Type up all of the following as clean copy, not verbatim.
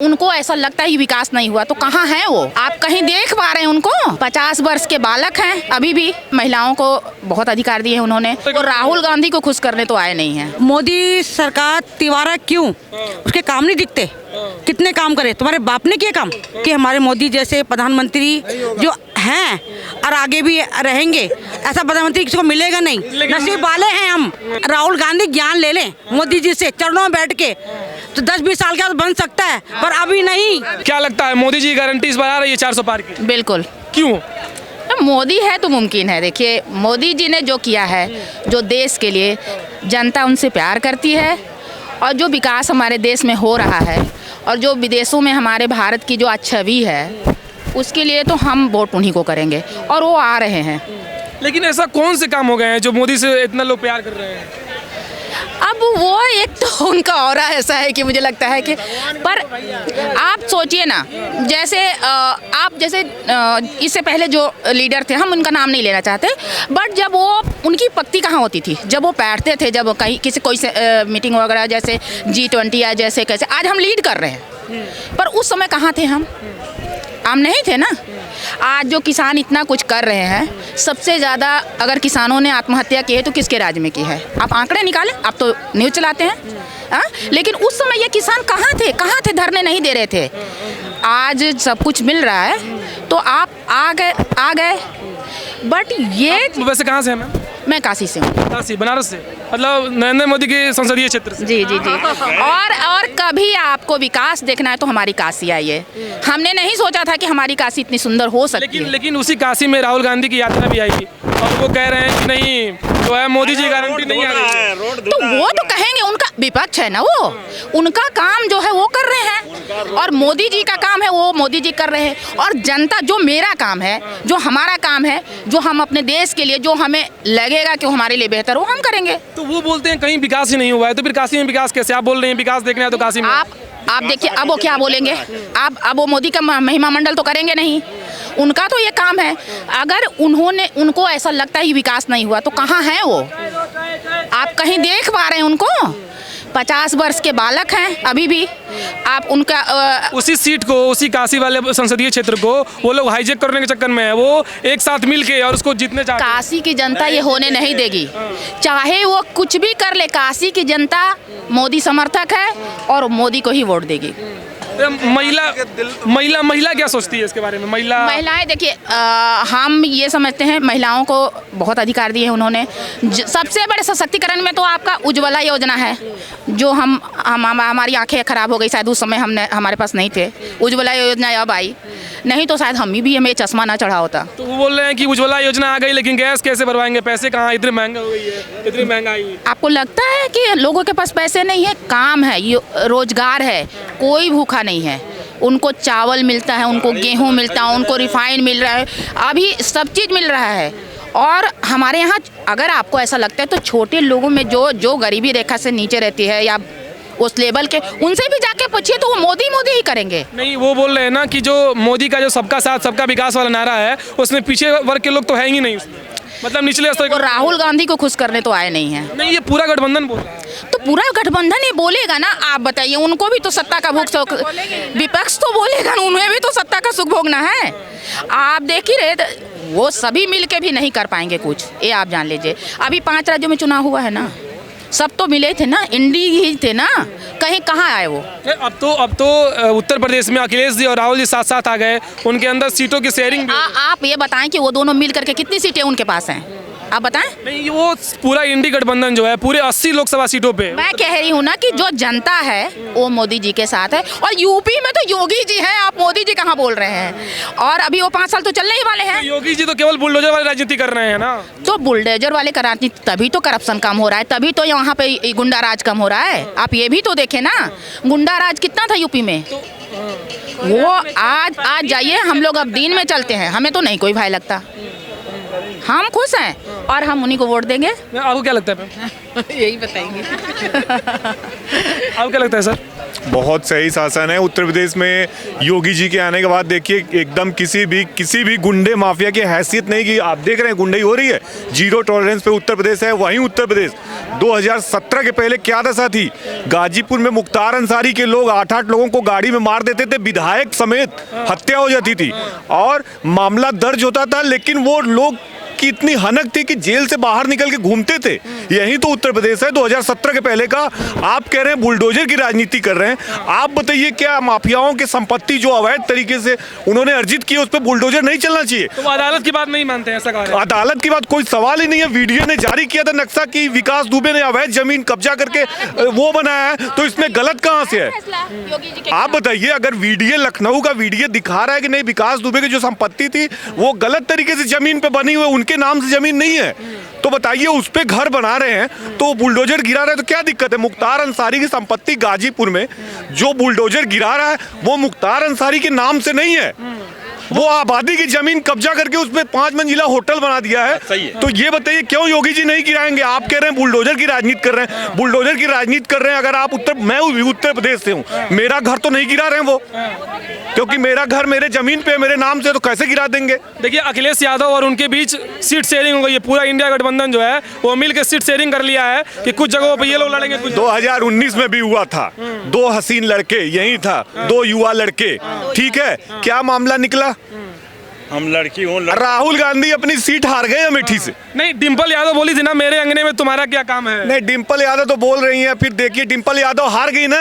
उनको ऐसा लगता है कि विकास नहीं हुआ, तो कहाँ हैं वो? आप कहीं देख पा रहे हैं उनको? 50 वर्ष के बालक हैं, अभी भी महिलाओं को बहुत अधिकार दिए हैं उन्होंने। और राहुल गांधी को खुश करने तो आए नहीं हैं। मोदी सरकार तिवारा क्यों? उसके काम नहीं दिखते? कितने काम करे? तुम्हारे बाप ने किए काम कि हमारे मोदी जैसे प्रधानमंत्री जो हैं और आगे भी रहेंगे, ऐसा प्रधानमंत्री किसी को मिलेगा नहीं। नसीब वाले हैं हम। राहुल गांधी ज्ञान ले लें मोदी जी से चरणों में बैठ के, तो 10-20 साल के बाद बन सकता है, पर अभी नहीं। क्या लगता है मोदी जी गारंटी इस बार आ रही है 400 पार की? बिल्कुल। क्यों? मोदी है तो मुमकिन है। देखिए, मोदी जी ने जो किया है, जो देश के लिए, जनता उनसे प्यार करती है, और जो विकास हमारे देश में हो रहा है, और जो विदेशों में हमारे भारत की जो छवि है, उसके लिए तो हम वोट उन्हीं को करेंगे, और वो आ रहे हैं। लेकिन ऐसा कौन से काम हो गए हैं जो मोदी से इतना लोग प्यार कर रहे हैं? अब वो एक तो उनका ऑरा ऐसा है कि मुझे लगता है कि, पर आप सोचिए ना, जैसे आप जैसे इससे पहले जो लीडर थे, हम उनका नाम नहीं लेना चाहते, बट जब वो उनकी पक्ति कहाँ होती थी? जब वो बैठते थे, जब कहीं किसी कोई मीटिंग वगैरह, जैसे G20 या जैसे कैसे आज हम लीड कर रहे हैं, पर उस समय कहाँ थे हम नहीं थे ना। आज जो किसान इतना कुछ कर रहे हैं, सबसे ज़्यादा अगर किसानों ने आत्महत्या की है तो किसके राज्य में की है? आप आंकड़े निकालें, आप तो न्यूज़ चलाते हैं। लेकिन उस समय ये किसान कहाँ थे? धरने नहीं दे रहे थे। आज सब कुछ मिल रहा है तो आप आ गए। बट ये वैसे कहाँ से हैं मैम? मैं काशी से हूँ। काशी, बनारस से, मतलब नरेंद्र मोदी के संसदीय क्षेत्र से। जी। और कभी आपको विकास देखना है तो हमारी काशी आइए। हमने नहीं सोचा था कि हमारी काशी इतनी सुंदर हो सकती है। लेकिन उसी काशी में राहुल गांधी की यात्रा भी आई, और वो कह रहे हैं कि नहीं, जो है मोदी जी गारंटी नहीं आ रही है। तो वो तो कहेंगे, उनका विपक्ष है ना, वो उनका काम जो है वो कर रहे हैं, और मोदी जी का काम है वो मोदी जी कर रहे हैं। और जनता, जो मेरा काम है, जो हमारा काम है, जो हम अपने देश के लिए, जो हमें लगेगा कि हमारे लिए बेहतर हो, हम करेंगे। तो वो बोलते हैं कहीं विकास ही नहीं हुआ है, तो फिर काशी में विकास कैसे? आप बोल रहे हैं विकास देखना है तो काशी में। आप देखिए, अब वो क्या बोलेंगे? अब वो मोदी का महिमा मंडल तो करेंगे नहीं। उनका तो ये काम है। अगर उनको ऐसा लगता है कि विकास नहीं हुआ, तो कहाँ हैं वो? आप कहीं देख पा रहे हैं उनको? 50 वर्ष के बालक हैं, अभी भी आप उनका उसी सीट को, उसी काशी वाले संसदीय क्षेत्र को वो लोग हाईजेक करने के चक्कर में है। वो एक साथ मिलके और उसको जीतने चाहते हैं। काशी की जनता ये होने नहीं देगी, चाहे वो कुछ भी कर ले। काशी की जनता मोदी समर्थक है और मोदी को ही वोट देगी। महिला क्या सोचती है इसके बारे में? महिलाएं देखिए, हम ये समझते हैं महिलाओं को बहुत अधिकार दिए हैं उन्होंने। सबसे बड़े सशक्तिकरण में तो आपका उज्ज्वला योजना है, जो हमारी आंखें खराब हो गई, शायद उस समय हमारे पास नहीं थे। उज्ज्वला योजना अब आई, नहीं तो शायद हमें चश्मा ना चढ़ा होता। तो वो बोल रहे हैं कि उज्ज्वला योजना आ गई, लेकिन गैस कैसे भरवाएंगे? पैसे कहाँ? इतनी महंगा हो गई है, इतनी महंगाई। आपको लगता है कि लोगों के पास पैसे नहीं है? काम है, रोजगार है, कोई भूखा नहीं है। उनको चावल मिलता है, उनको गेहूं मिलता है, उनको रिफाइंड मिल रहा है, अभी सब चीज़ मिल रहा है। और हमारे यहाँ अगर आपको ऐसा लगता है तो छोटे लोगों में जो गरीबी रेखा से नीचे रहती है या उस लेवल के, उनसे भी जाके पूछिए तो वो मोदी ही करेंगे। नहीं, वो बोल रहे हैं ना कि जो मोदी का जो सबका साथ सबका विकास वाला नारा है, उसमें पीछे वर्ग के लोग तो है ही नहीं उसमें, मतलब निचले स्तर के। राहुल गांधी को खुश करने तो आए नहीं हैं। नहीं, ये पूरा गठबंधन बोल रहा है। तो पूरा गठबंधन ही बोलेगा ना। आप बताइए, उनको भी तो सत्ता का भोग, विपक्ष तो बोलेगा ना, उन्हें भी तो सत्ता का सुख भोगना है। आप देख ही रहे, वो सभी मिल के भी नहीं कर पाएंगे कुछ, ये आप जान लीजिए। अभी 5 राज्यों में चुनाव हुआ है ना, सब तो मिले थे ना, इंडी ही थे ना, कहीं कहाँ आए वो? अब तो उत्तर प्रदेश में अखिलेश जी और राहुल जी साथ साथ आ गए, उनके अंदर सीटों की शेयरिंग। आप ये बताएं कि वो दोनों मिल करके कितनी सीटें उनके पास हैं? आप बताएं। नहीं, वो पूरा इंडी गठबंधन जो है पूरे 80 लोकसभा सीटों पे। मैं कह रही हूँ ना कि जो जनता है वो मोदी जी के साथ है, और यूपी में तो योगी जी हैं, आप मोदी जी कहाँ बोल रहे हैं? और अभी वो 5 साल तो चलने ही वाले हैं। योगी जी तो केवल बुलडोजर वाली राजनीति कर रहे हैं ना। तो बुलडोजर वाले का राजनीति, तभी तो करप्शन कम हो रहा है, तभी तो यहाँ पे गुंडा राज कम हो रहा है। आप ये भी तो देखें ना, गुंडा राज कितना था यूपी में। वो आज जाइए, हम लोग अब दिन में चलते हैं, हमें तो नहीं कोई भय लगता, हम खुश हैं और हम उन्हीं को वोट देंगे। आपको क्या लगता है? यही बताएंगे। आपको क्या लगता है सर? बहुत सही शासन है उत्तर प्रदेश में योगी जी के आने के बाद। देखिए एकदम किसी भी गुंडे माफिया की हैसियत नहीं की। आप देख रहे हैं गुंडई हो रही है, जीरो टॉलरेंस पे उत्तर प्रदेश है। वहीं उत्तर प्रदेश 2017 के पहले क्या दशा थी, गाजीपुर में मुख्तार अंसारी के लोग 8-8 लोगों को गाड़ी में मार देते थे, विधायक समेत हत्या हो जाती थी और मामला दर्ज होता था, लेकिन वो लोग की इतनी हनक थी कि जेल से बाहर निकल के घूमते थे। यही तो उत्तर प्रदेश है 2017 के पहले का। आप कह रहे हैं बुलडोजर की राजनीति कर रहे हैं। आप बताइए क्या माफियाओं की संपत्ति जो अवैध तरीके से उन्होंने अर्जित की उस पर बुलडोजर नहीं चलना चाहिए? तो वो अदालत की बात नहीं मानते हैं, ऐसा कहा है। अदालत की बात कोई सवाल ही नहीं है। वीडियो ने जारी किया था नक्शा की विकास दुबे ने अवैध जमीन कब्जा करके वो बनाया है, तो इसमें गलत कहाँ से है? आप बताइए, अगर वीडियो लखनऊ का वीडियो दिखा रहा है कि नहीं विकास दुबे की जो संपत्ति थी वो गलत तरीके से जमीन पे बनी हुई, उनके नाम से जमीन नहीं है, तो बताइए उस पे घर बना रहे हैं तो बुलडोजर गिरा रहे हैं तो क्या दिक्कत है? मुख्तार अंसारी की संपत्ति गाजीपुर में जो बुलडोजर गिरा रहा है वो मुख्तार अंसारी के नाम से नहीं है, वो आबादी की जमीन कब्जा करके उसमें 5 मंजिला होटल बना दिया है। तो ये बताइए क्यों योगी जी नहीं गिराएंगे? आप कह रहे हैं बुलडोजर की राजनीति कर रहे हैं, बुलडोजर की राजनीति कर रहे हैं। अगर आप मैं उत्तर प्रदेश से हूँ, मेरा घर तो नहीं गिरा रहे हैं वो, क्योंकि मेरा घर मेरे जमीन पे मेरे नाम से, तो कैसे गिरा देंगे? देखिए अखिलेश यादव और उनके बीच सीट शेयरिंग हो गई है। पूरा इंडिया गठबंधन जो है वो मिल के सीट शेयरिंग कर लिया है कि कुछ जगहों पर ये लोग लड़ेंगे। 2019 में भी हुआ था, 2 हसीन लड़के यही था, 2 युवा लड़के, ठीक है, क्या मामला निकला? हम लड़की हूँ राहुल गांधी अपनी सीट हार गए अमेठी से। नहीं, डिम्पल यादव बोली थी ना मेरे अंगने में तुम्हारा क्या काम है। नहीं, डिम्पल यादव तो बोल रही हैं, फिर देखिए डिम्पल यादव हार गई ना,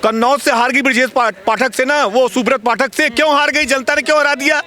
कन्नौज से हार गई ब्रजेश पाठक से ना, वो सुब्रत पाठक से। क्यों हार गई? जनता ने क्यों हरा दिया?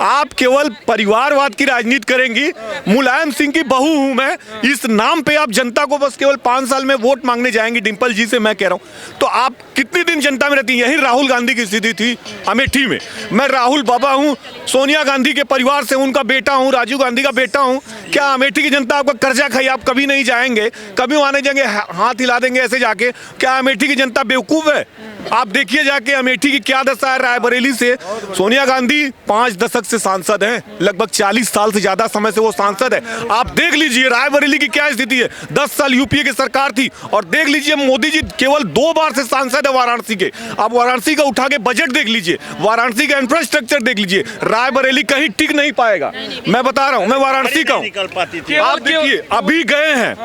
आप केवल परिवारवाद की राजनीति करेंगी। मुलायम सिंह की बहू हूं मैं, इस नाम पे आप जनता को बस केवल 5 साल में वोट मांगने जाएंगी डिम्पल जी से, मैं कह रहा हूं। तो आप कितने दिन जनता में रहती हैं? यही राहुल गांधी की स्थिति थी अमेठी में। मैं राहुल बाबा हूं, सोनिया गांधी के परिवार से, उनका बेटा हूं, राजीव गांधी का बेटा हूं। क्या अमेठी की जनता आपका कर्जा खाई? आप कभी नहीं जाएंगे, कभी वहां नहीं जाएंगे, हाथ हिला देंगे ऐसे जाके? क्या अमेठी की जनता बेवकूफ है? आप देखिए जाके अमेठी की क्या दशा है। रायबरेली से सोनिया गांधी 5 दशक से सांसद हैं, लगभग 40 साल से ज्यादा समय से वो सांसद है। आप देख लीजिए रायबरेली की क्या स्थिति है। 10 साल यूपीए की सरकार थी और देख लीजिए मोदी जी केवल 2 बार से सांसद है वाराणसी के। आप वाराणसी का उठा के बजट देख लीजिए, वाराणसी का इंफ्रास्ट्रक्चर देख लीजिए, रायबरेली कहीं टिक नहीं पाएगा। मैं बता रहा हूँ, मैं वाराणसी का हूँ। आप देखिए अभी गए हैं,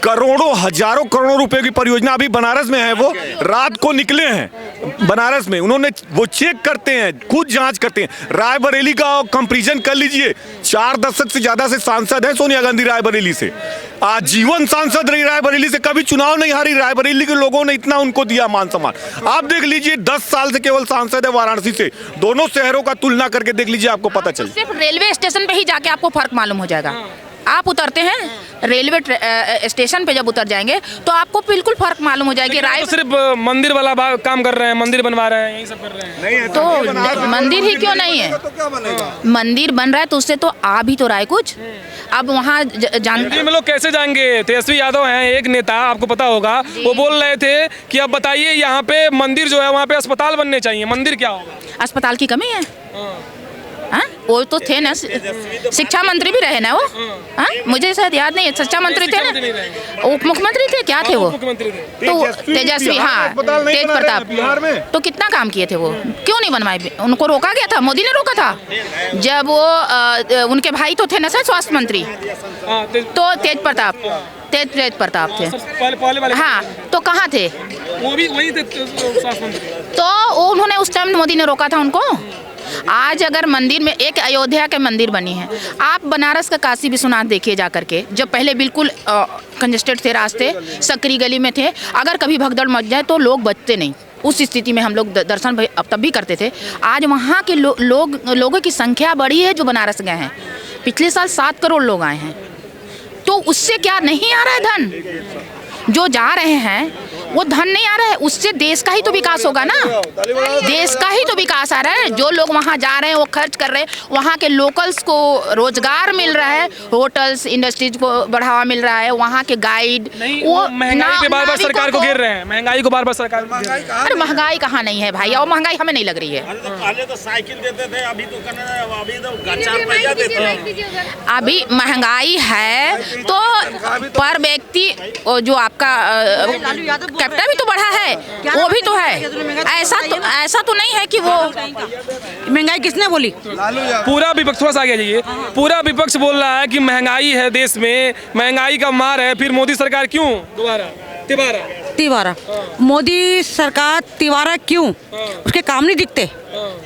करोड़ों हजारों करोड़ों रुपए की परियोजना अभी बनारस में है, वो रात को निकले हैं बनारस में, उन्होंने वो चेक करते हैं, खुद जांच करते हैं। रायबरेली का कंपैरिजन कर लीजिए, 4 दशक से ज्यादा से सांसद है सोनिया गांधी रायबरेली से, आजीवन सांसद रही रायबरेली से, कभी चुनाव नहीं हारी। रायबरेली के लोगों ने इतना उनको दिया मान सम्मान। आप देख लीजिए 10 साल से केवल सांसद है वाराणसी से। दोनों शहरों का तुलना करके देख लीजिए, आपको पता चल। सिर्फ रेलवे स्टेशन पे ही जाके आपको फर्क मालूम हो जाएगा। आप उतरते हैं रेलवे स्टेशन पे, जब उतर जाएंगे तो आपको बिल्कुल फर्क मालूम हो जाएगी। तो सिर्फ मंदिर वाला काम कर रहे हैं, मंदिर बनवा रहे हैं, यही सब कर रहे हैं। नहीं है तो मंदिर ही क्यों नहीं है? मंदिर बन रहा है तो उससे तो आ भी तो रहा है कुछ। अब वहाँ एमपी में लोग कैसे जाएंगे? तेजस्वी यादव हैं एक नेता, आपको पता होगा, वो बोल रहे थे कि अब बताइए यहाँ पे मंदिर जो है वहाँ पे अस्पताल बनने चाहिए, मंदिर क्या होगा? अस्पताल की कमी है। हाँ, वो तो थे ना, शिक्षा मंत्री भी रहे ना वो। हाँ, मुझे शायद याद नहीं है, शिक्षा मंत्री थे ना, उप मुख्यमंत्री थे, क्या थे वो? तो तेजस्वी, हाँ, तेज प्रताप, तो कितना काम किए थे वो? क्यों नहीं बनवाए? उनको रोका गया था, मोदी ने रोका था। जब वो उनके भाई तो थे ना सर स्वास्थ्य मंत्री, तो तेज प्रताप थे। हाँ, तो कहाँ थे वो? भी वही थे स्वास्थ्य मंत्री। तो उन्होंने उस टाइम मोदी ने रोका था उनको। आज अगर मंदिर में एक अयोध्या के मंदिर बनी है, आप बनारस का काशी विश्वनाथ देखिए जा करके, जब पहले बिल्कुल कंजेस्टेड थे रास्ते, सकरी गली में थे, अगर कभी भगदड़ मच जाए तो लोग बचते नहीं। उस स्थिति में हम लोग दर्शन तब भी करते थे। आज वहाँ के लोगों की संख्या बढ़ी है जो बनारस गए हैं। पिछले साल 7 करोड़ लोग आए हैं, तो उससे क्या नहीं आ रहा है धन? जो जा रहे हैं वो धन नहीं आ रहा है, उससे देश का ही तो विकास होगा ना। देश का ही तो विकास आ रहा है। जो लोग वहाँ जा रहे हैं वो खर्च कर रहे हैं, वहाँ के लोकल्स को रोजगार मिल रहा है, होटल्स इंडस्ट्रीज को बढ़ावा मिल रहा है, वहाँ के गाइड वो महंगाई पे बार-बार सरकार को घेर रहे हैं, महंगाई को बार-बार सरकार को घेर रहे हैं। अरे महंगाई कहाँ नहीं है भाई, और महंगाई हमें नहीं लग रही है। पहले तो साइकिल देते थे, अभी तो 4 पैसा देते हैं। अभी महंगाई है तो पर व्यक्ति जो आपका कैपिटल भी तो बढ़ा है, वो भी तो है। ऐसा तो नहीं है कि वो महंगाई किसने बोली? पूरा विपक्ष, थोड़ा सा आगे जाइए, पूरा विपक्ष बोल रहा है कि महंगाई है देश में, महंगाई का मार है, फिर मोदी सरकार क्यों दोबारा तिवारा मोदी सरकार तिवारा क्यों? उसके काम नहीं दिखते?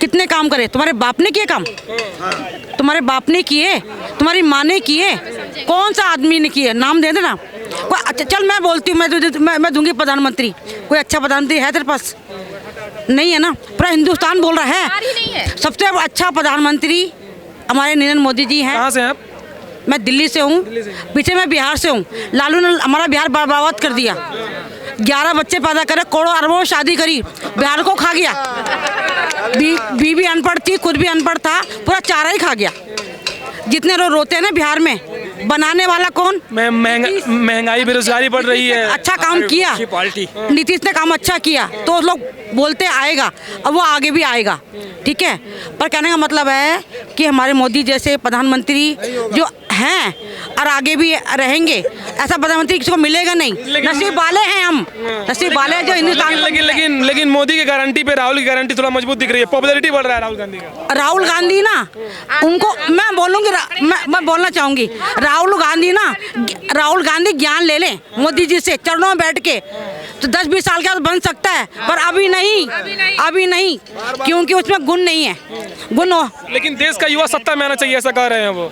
कितने काम करे? तुम्हारे बाप ने किए काम? तुम्हारे बाप ने किए? तुम्हारी माँ ने किए? कौन सा आदमी ने किए? नाम दे देना कोई। अच्छा चल मैं बोलती हूँ, मैं दूंगी प्रधानमंत्री। कोई अच्छा प्रधानमंत्री है तेरे पास? नहीं है ना। पूरा हिंदुस्तान बोल रहा है सबसे अच्छा प्रधानमंत्री हमारे नरेंद्र मोदी जी हैं। कहाँ से हैं आप? मैं दिल्ली से हूँ, पीछे मैं बिहार से हूँ। लालू ने हमारा बिहार बर्बाद कर दिया। 11 बच्चे पैदा करे, करोड़ों अरबों शादी करी, बिहार को खा गया। बीवी अनपढ़ थी, खुद भी अनपढ़ था, पूरा चारा ही खा गया। जितने लोग रोते हैं ना बिहार में, बनाने वाला कौन? महंगाई बेरोजगारी बढ़ रही है। अच्छा काम किया नीतीश ने, काम अच्छा किया तो लोग बोलते आएगा, और वो आगे भी आएगा, ठीक है। पर कहने का मतलब है कि हमारे मोदी जैसे प्रधानमंत्री जो हैं और आगे भी रहेंगे, ऐसा प्रधानमंत्री किसी को मिलेगा नहीं। नसीब वाले हैं हम, नसीब वाले हैं जो हिंदुस्तान। लेकिन मोदी की गारंटी पे राहुल की गारंटी थोड़ा मजबूत दिख रही है, पॉपुलैरिटी बढ़ रहा है राहुल गांधी का। राहुल गांधी ना, उनको मैं बोलूँगी, मैं बोलना चाहूँगी, राहुल गांधी ज्ञान ले लें मोदी जी से चरणों में बैठ के, तो 10-20 साल के बाद बन सकता है, पर अभी नहीं, क्योंकि उसमें गुण नहीं है। गुण हो, लेकिन देश का युवा सत्ता में आना चाहिए, ऐसा कह रहे हैं वो।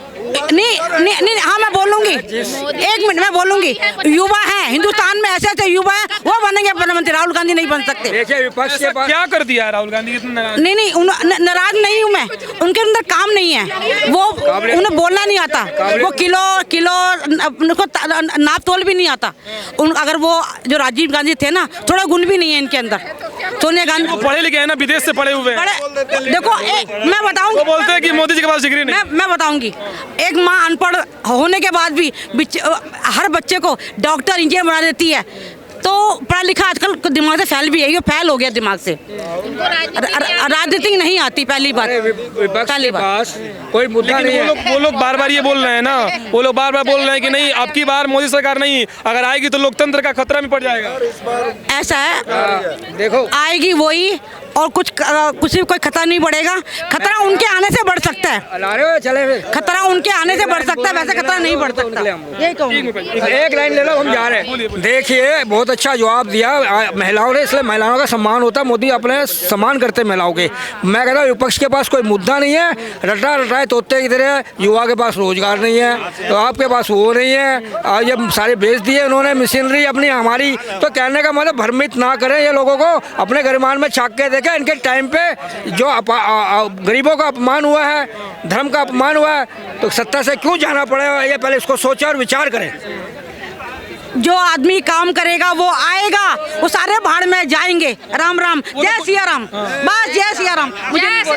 नहीं, हाँ मैं बोलूँगी, 1 मिनट मैं बोलूँगी। युवा है हिंदुस्तान में, ऐसे युवा है, वो बनेंगे प्रधानमंत्री। राहुल गांधी नहीं बन सकते। देखिए विपक्ष के पास क्या कर दिया है राहुल गांधी? नहीं, नाराज नहीं हूँ मैं, उनके अंदर काम नहीं है, वो उन्हें बोलना नहीं आता, वो किलो उनको नाप तोल भी नहीं आता। अगर वो जो राजीव गांधी थे ना, थोड़ा गुण भी नहीं है इनके अंदर। सोनिया गांधी पढ़े लिखे हैं ना, विदेश से पढ़े हुए हैं। देखो मैं बताऊंगी, वो बोलते हैं कि मोदी जी के पास डिग्री नहीं। मैं बताऊंगी, एक माँ अनपढ़ होने के बाद भी हर बच्चे को डॉक्टर इंजीनियर बना देती है, तो पढ़ा लिखा आजकल दिमाग से फैल भी है, ये फैल हो गया दिमाग से। राजनीति नहीं आती, पहली बात। पहली पास कोई मुद्दा नहीं है। वो लोग बार-बार ये बोल रहे हैं ना, वो लोग बार-बार बोल रहे हैं कि नहीं, अब की बार मोदी सरकार नहीं, अगर आएगी तो लोकतंत्र का खतरा में पड़ जाएगा। ऐसा है, देखो आएगी वही, और कुछ कोई खतरा नहीं पड़ेगा। खतरा उनके आने से बढ़ सकता है, चले खतरा उनके आने से बढ़ सकता है, वैसे खतरा नहीं बढ़ सकता। यही कहूँगी। एक लाइन ले लो, हम जा रहे हैं। देखिए बहुत अच्छा जवाब दिया महिलाओं ने, इसलिए महिलाओं का सम्मान होता है, मोदी अपने सम्मान करते महिलाओं के। मैं कहता हूँ विपक्ष के पास कोई मुद्दा नहीं है, रटाए तोते की तरह। युवा के पास रोजगार नहीं है, तो आपके पास वो नहीं है, ये सारे बेच दिए उन्होंने मशीनरी अपनी हमारी। तो कहने का मतलब भ्रमित ना करें ये लोगों को, अपने गरिमान में झांक के देखें। इनके टाइम पे जो गरीबों का अपमान हुआ है, धर्म का अपमान हुआ है, तो सत्ता से क्यों जाना पड़ेगा, ये पहले इसको सोचें और विचार करें। जो आदमी काम करेगा वो आएगा, वो सारे भाड़ में जाएंगे। राम राम, जय सिया राम, बस जय सिया राम। मुझे